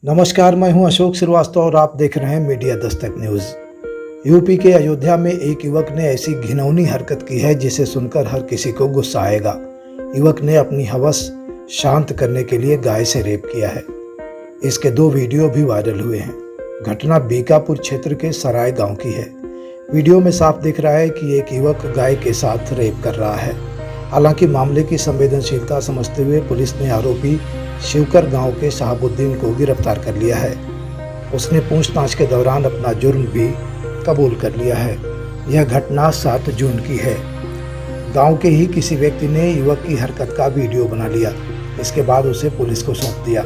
नमस्कार, मैं हूं अशोक श्रीवास्तव और आप देख रहे हैं मीडिया दस्तक न्यूज़। यूपी के अयोध्या में एक युवक ने ऐसी घिनौनी हरकत की है जिसे सुनकर हर किसी को गुस्सा आएगा। युवक ने अपनी हवस शांत करने के लिए गाय से रेप किया है। इसके 2 वीडियो भी वायरल हुए हैं। घटना बीकापुर क्षेत्र के सराय गाँव की है। वीडियो में साफ दिख रहा है कि एक युवक गाय के साथ रेप कर रहा है। हालांकि मामले की संवेदनशीलता समझते हुए पुलिस ने आरोपी शिवकर गांव के शहाबुद्दीन को गिरफ्तार कर लिया है। उसने पूछताछ के दौरान अपना जुर्म भी कबूल कर लिया है। यह घटना 7 जून की है। गांव के ही किसी व्यक्ति ने युवक की हरकत का वीडियो बना लिया। इसके बाद उसे पुलिस को सौंप दिया।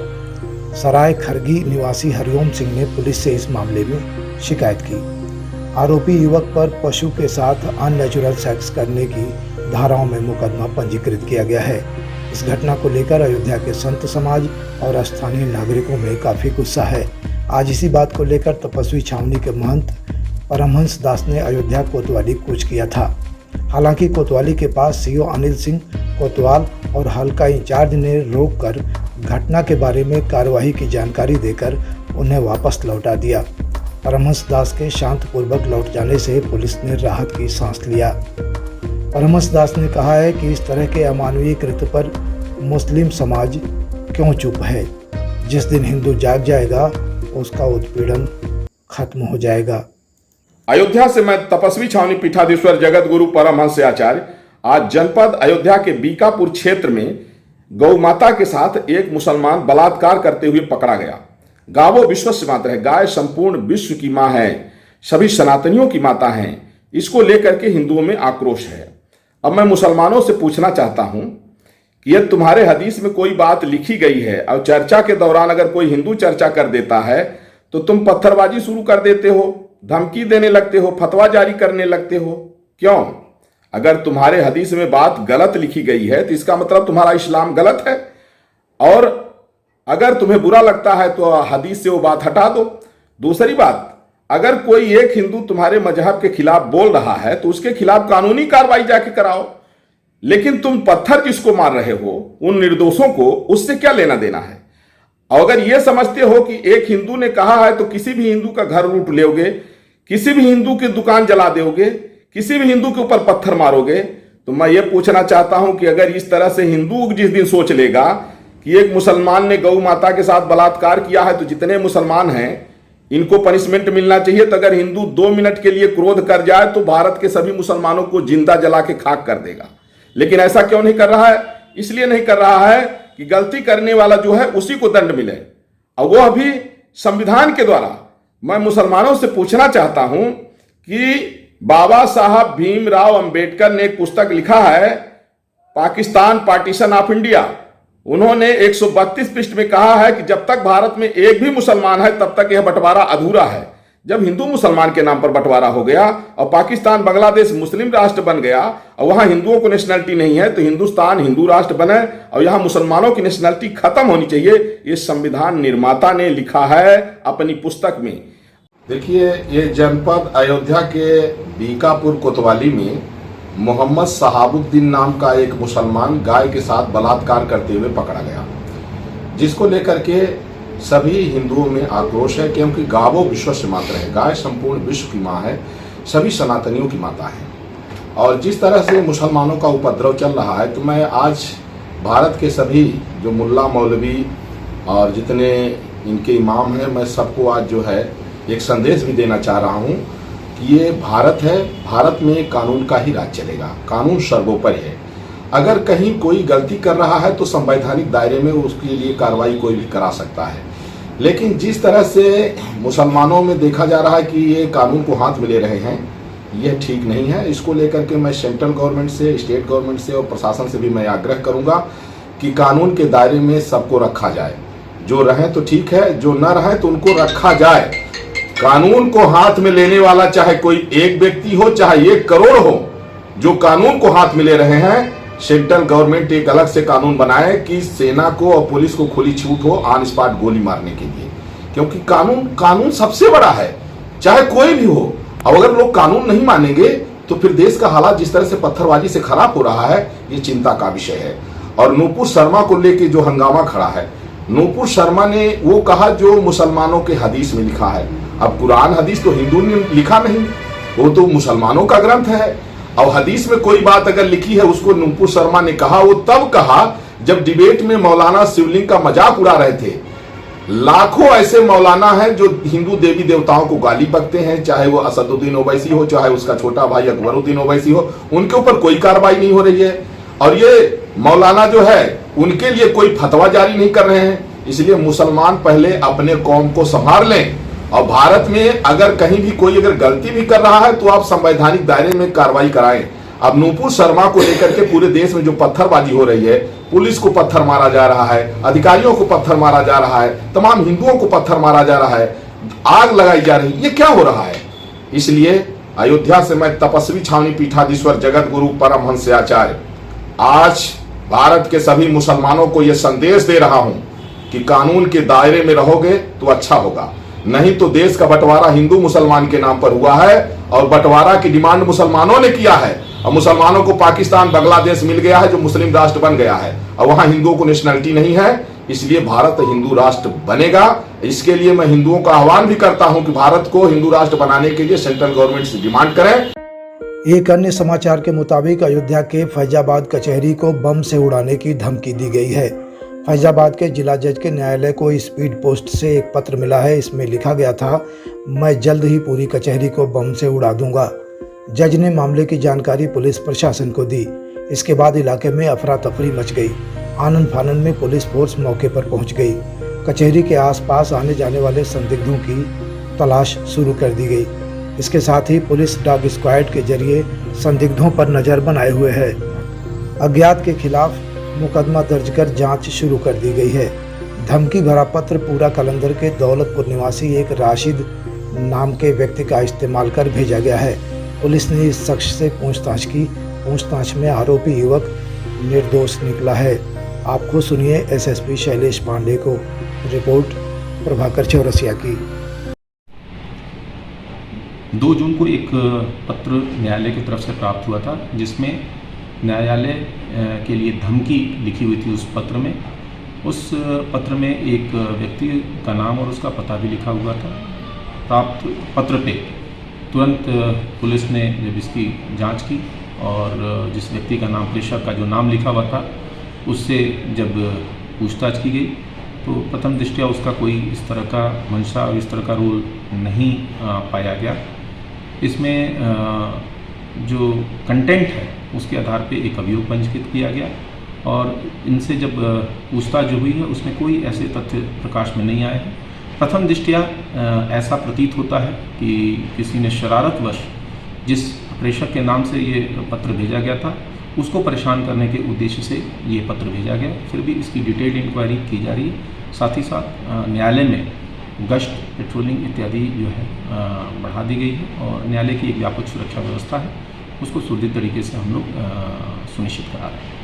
सराय खरगी निवासी हरिओम सिंह ने पुलिस से इस मामले में शिकायत की। आरोपी युवक पर पशु के साथ अननेचुरल सेक्स करने की धाराओं में मुकदमा पंजीकृत किया गया है। इस घटना को लेकर अयोध्या के संत समाज और स्थानीय नागरिकों में काफ़ी गुस्सा है। आज इसी बात को लेकर तपस्वी छावनी के महंत परमहंस दास ने अयोध्या कोतवाली कूच किया था। हालांकि कोतवाली के पास सीओ अनिल सिंह कोतवाल और हल्का इंचार्ज ने रोककर घटना के बारे में कार्यवाही की जानकारी देकर उन्हें वापस लौटा दिया। परमहंस दास के शांतपूर्वक लौट जाने से पुलिस ने राहत की सांस लिया। परमहंस दास ने कहा है कि इस तरह के अमानवीय कृत्य पर मुस्लिम समाज क्यों चुप है। जिस दिन हिंदू जाग जाएगा उसका उत्पीड़न खत्म हो जाएगा। अयोध्या से मैं तपस्वी छावनी पीठाधीश्वर जगत गुरु परमहंस आचार्य आज जनपद अयोध्या के बीकापुर क्षेत्र में गौ माता के साथ एक मुसलमान बलात्कार करते हुए पकड़ा गया। गावो विश्वस्य माता है, गाय संपूर्ण विश्व की मां है, सभी सनातनियों की माता है। इसको लेकर के हिंदुओं में आक्रोश है। अब मैं मुसलमानों से पूछना चाहता हूं कि यदि तुम्हारे हदीस में कोई बात लिखी गई है और चर्चा के दौरान अगर कोई हिंदू चर्चा कर देता है तो तुम पत्थरबाजी शुरू कर देते हो, धमकी देने लगते हो, फतवा जारी करने लगते हो। क्यों? अगर तुम्हारे हदीस में बात गलत लिखी गई है तो इसका मतलब तुम्हारा इस्लाम गलत है, और अगर तुम्हें बुरा लगता है तो हदीस से वो बात हटा दो। दूसरी बात, अगर कोई एक हिंदू तुम्हारे मजहब के खिलाफ बोल रहा है तो उसके खिलाफ कानूनी कार्रवाई जाके कराओ। लेकिन तुम पत्थर जिसको मार रहे हो उन निर्दोषों को, उससे क्या लेना देना है? और अगर यह समझते हो कि एक हिंदू ने कहा है तो किसी भी हिंदू का घर लूट लोगे, किसी भी हिंदू की दुकान जला दोगे, किसी भी हिंदू के ऊपर पत्थर मारोगे, तो मैं ये पूछना चाहता हूं कि अगर इस तरह से हिंदू जिस दिन सोच लेगा कि एक मुसलमान ने गौ माता के साथ बलात्कार किया है तो जितने मुसलमान हैं इनको पनिशमेंट मिलना चाहिए, तो अगर हिंदू 2 मिनट के लिए क्रोध कर जाए तो भारत के सभी मुसलमानों को जिंदा जला के खाक कर देगा। लेकिन ऐसा क्यों नहीं कर रहा है? इसलिए नहीं कर रहा है कि गलती करने वाला जो है उसी को दंड मिले, और वह भी संविधान के द्वारा। मैं मुसलमानों से पूछना चाहता हूं कि बाबा साहब भीमराव अंबेडकर ने एक पुस्तक लिखा है, पाकिस्तान पार्टीशन ऑफ इंडिया। उन्होंने 132 पृष्ठ में कहा है कि जब तक भारत में एक भी मुसलमान है तब तक यह बंटवारा अधूरा है। जब हिंदू मुसलमान के नाम पर बंटवारा हो गया और पाकिस्तान बांग्लादेश मुस्लिम राष्ट्र बन गया और वहां हिंदुओं को नेशनलिटी नहीं है, तो हिंदुस्तान हिंदू राष्ट्र बने और यहां मुसलमानों की नेशनलिटी खत्म होनी चाहिए। ये संविधान निर्माता ने लिखा है अपनी पुस्तक में। देखिए, ये जनपद अयोध्या के बीकापुर कोतवाली में मोहम्मद शहाबुद्दीन नाम का एक मुसलमान गाय के साथ बलात्कार करते हुए पकड़ा गया, जिसको लेकर के सभी हिंदुओं में आक्रोश है, क्योंकि गावो विश्वस्य माता है, गाय संपूर्ण विश्व की मां है, सभी सनातनियों की माता है। और जिस तरह से मुसलमानों का उपद्रव चल रहा है, तो मैं आज भारत के सभी जो मुल्ला मौलवी और जितने इनके इमाम हैं, मैं सबको आज जो है एक संदेश भी देना चाह रहा हूँ कि ये भारत है, भारत में कानून का ही राज चलेगा, कानून सर्वोपरि है। अगर कहीं कोई गलती कर रहा है तो संवैधानिक दायरे में उसके लिए कार्रवाई कोई भी करा सकता है। लेकिन जिस तरह से मुसलमानों में देखा जा रहा है कि ये कानून को हाथ में ले रहे हैं, यह ठीक नहीं है। इसको लेकर के मैं सेंट्रल गवर्नमेंट से, स्टेट गवर्नमेंट से और प्रशासन से भी मैं आग्रह करूंगा कि कानून के दायरे में सबको रखा जाए। जो रहे तो ठीक है, जो न रहे तो उनको रखा जाए। कानून को हाथ में लेने वाला चाहे कोई एक व्यक्ति हो चाहे 1 करोड़ हो, जो कानून को हाथ में ले रहे हैं, सेंट्रल गवर्नमेंट एक अलग से कानून बनाए कि सेना को और पुलिस को खुली छूट हो ऑन स्पॉट गोली मारने के लिए, क्योंकि कानून सबसे बड़ा है, चाहे कोई भी हो। और अगर लोग कानून नहीं मानेंगे तो फिर देश का हालात जिस तरह से पत्थरबाजी से खराब हो रहा है, ये चिंता का विषय है। और नूपुर शर्मा को लेकर जो हंगामा खड़ा है, नूपुर शर्मा ने वो कहा जो मुसलमानों के हदीस में लिखा है। अब कुरान हदीस तो हिंदू ने लिखा नहीं, वो तो मुसलमानों का ग्रंथ है। और हदीस में कोई बात अगर लिखी है उसको नूपुर शर्मा ने कहा, वो तब कहा जब डिबेट में मौलाना शिवलिंग का मजाक उड़ा रहे थे। लाखों ऐसे मौलाना हैं जो हिंदू देवी देवताओं को गाली बकते हैं, चाहे वो असदुद्दीन ओवैसी हो, चाहे उसका छोटा भाई अकबरुद्दीन ओवैसी हो, उनके ऊपर कोई कार्रवाई नहीं हो रही है। और ये मौलाना जो है उनके लिए कोई फतवा जारी नहीं कर रहे हैं। इसलिए मुसलमान पहले अपने कौम को संभाल लें, और भारत में अगर कहीं भी कोई अगर गलती भी कर रहा है तो आप संवैधानिक दायरे में कार्रवाई कराएं। अब नूपुर शर्मा को लेकर के पूरे देश में जो पत्थरबाजी हो रही है, पुलिस को पत्थर मारा जा रहा है, अधिकारियों को पत्थर मारा जा रहा है, तमाम हिंदुओं को पत्थर मारा जा रहा है, आग लगाई जा रही है, ये क्या हो रहा है? इसलिए अयोध्या से मैं तपस्वी छावनी पीठाधीश्वर जगत गुरु परमहंस आचार्य आज भारत के सभी मुसलमानों को यह संदेश दे रहा हूं कि कानून के दायरे में रहोगे तो अच्छा होगा, नहीं तो देश का बंटवारा हिंदू मुसलमान के नाम पर हुआ है और बंटवारा की डिमांड मुसलमानों ने किया है। और मुसलमानों को पाकिस्तान बांग्लादेश मिल गया है जो मुस्लिम राष्ट्र बन गया है, और वहां हिंदुओं को नेशनलिटी नहीं है। इसलिए भारत हिंदू राष्ट्र बनेगा। इसके लिए मैं हिंदुओं का आह्वान भी करता हूं कि भारत को हिंदू राष्ट्र बनाने के लिए सेंट्रल गवर्नमेंट से डिमांड करें। एक अन्य समाचार के मुताबिक अयोध्या के फैजाबाद कचहरी को बम से उड़ाने की धमकी दी गई है। फैजाबाद के जिला जज के न्यायालय को स्पीड पोस्ट से एक पत्र मिला है। इसमें लिखा गया था, मैं जल्द ही पूरी कचहरी को बम से उड़ा दूंगा। जज ने मामले की जानकारी पुलिस प्रशासन को दी। इसके बाद इलाके में अफरा तफरी मच गई। आनन फानन में पुलिस फोर्स मौके पर पहुंच गई। कचहरी के आसपास आने जाने वाले संदिग्धों की तलाश शुरू कर दी गई। इसके साथ ही पुलिस डॉग स्क्वाड के जरिए संदिग्धों पर नजर बनाए हुए है। अज्ञात के खिलाफ मुकदमा दर्ज कर जांच शुरू कर दी गई है। धमकी भरा पत्र पूरा कलंदर के दौलतपुर निवासी एक राशिद नाम के व्यक्ति का इस्तेमाल कर भेजा गया है। पुलिस ने इस शख्स से पूछताछ की। पूछताछ में आरोपी युवक निर्दोष निकला है। आपको सुनिए एसएसपी शैलेश पांडे को। रिपोर्ट प्रभाकर चौरसिया की। 2 जून को एक पत्र न्यायालय की तरफ से प्राप्त हुआ था, जिसमें न्यायालय के लिए धमकी लिखी हुई थी। उस पत्र में पत्र में एक व्यक्ति का नाम और उसका पता भी लिखा हुआ था। प्राप्त पत्र पे तुरंत पुलिस ने जब इसकी जांच की और जिस व्यक्ति का नाम प्रेषक का जो नाम लिखा हुआ था उससे जब पूछताछ की गई तो प्रथम दृष्टया उसका कोई इस तरह का मंशा और इस तरह का रोल नहीं पाया गया। इसमें जो कंटेंट है उसके आधार पे एक अभियोग पंजीकृत किया गया और इनसे जब पूछताछ जो हुई है उसमें कोई ऐसे तथ्य प्रकाश में नहीं आए हैं। प्रथम दृष्टया ऐसा प्रतीत होता है कि किसी ने शरारतवश जिस प्रेषक के नाम से ये पत्र भेजा गया था उसको परेशान करने के उद्देश्य से ये पत्र भेजा गया। फिर भी इसकी डिटेल्ड इंक्वायरी की जा रही है। साथ ही साथ न्यायालय में गश्त, पेट्रोलिंग इत्यादि जो है बढ़ा दी गई है और न्यायालय की एक व्यापक सुरक्षा व्यवस्था है, उसको सुदृढ़ तरीके से हम लोग सुनिश्चित करा रहे हैं।